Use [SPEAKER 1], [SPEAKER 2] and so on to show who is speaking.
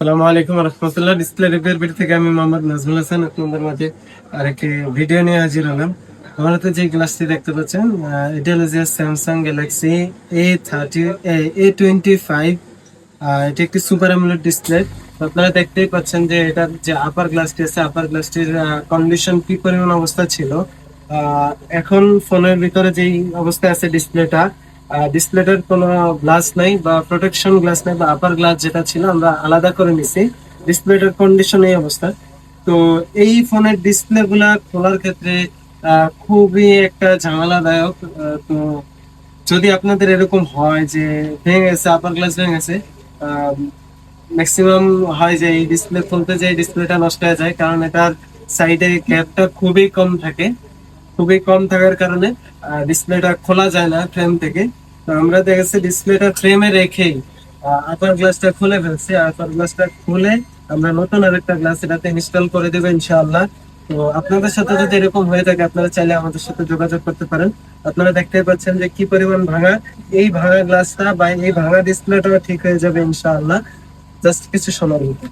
[SPEAKER 1] আসসালামু আলাইকুম রহমতুল্লাহ। Display repair BD থেকে আমি মোহাম্মদ নাজমুল হাসান আপনাদের মাঝে আরেকটি ভিডিও নিয়ে হাজির হলাম। আপনারা তো যে গ্লাসটি দেখতে পাচ্ছেন, এটা হলো যে স্যামসাং গ্যালাক্সি A25। এটি একটি সুপার অ্যামোলেড ডিসপ্লে। আপনারা দেখতেই পাচ্ছেন যে এটার যে আপার গ্লাসটি আছে, আপার গ্লাসটির কন্ডিশন কি পরিমাণ অবস্থা ছিল। এখন ফোনের ভিতরে যেই অবস্থায় আছে ডিসপ্লেটা, ডিসপ্লেটার কোনো গ্লাস নাই বা প্রোটেকশন গ্লাস নাই, বা আপার গ্লাস যেটা ছিল আমরা আলাদা করে নিছি। ডিসপ্লেটার কন্ডিশন এই অবস্থা। তো এই ফোনের ডিসপ্লে গুলা খোলার ক্ষেত্রে খুবই একটা ঝামেলাদায়ক। তো যদি আপনাদের এরকম হয় যে ভেঙে গেছে, আপার গ্লাস ভেঙে গেছে, ম্যাক্সিমাম হয় যে এই ডিসপ্লে খুলতে যে ডিসপ্লেটা নষ্ট হয়ে যায়, কারণ এটার সাইডে গ্যাপটা খুবই কম থাকার কারণে ডিসপ্লেটা খোলা যায় না ফ্রেম থেকে। তো আমরা দেখা যাচ্ছে ডিসপ্লেটা ফ্রেমে রেখেই আপার গ্লাসটা খুলে ফেলছি। আপার গ্লাসটা খুলে আমরা নতুন আরেকটা গ্লাস এটাতে ইনস্টল করে দেবো ইনশাআল্লাহ। তো আপনাদের সাথে যদি এরকম হয়ে থাকে, আপনারা চাইলে আমাদের সাথে যোগাযোগ করতে পারেন। আপনারা দেখতে পাচ্ছেন যে কি পরিমাণ ভাঙা। এই ভাঙা গ্লাসটা বা এই ভাঙা ডিসপ্লেটাও ঠিক হয়ে যাবে ইনশাআল্লাহ, জাস্ট কিছু সময়ের মধ্যে।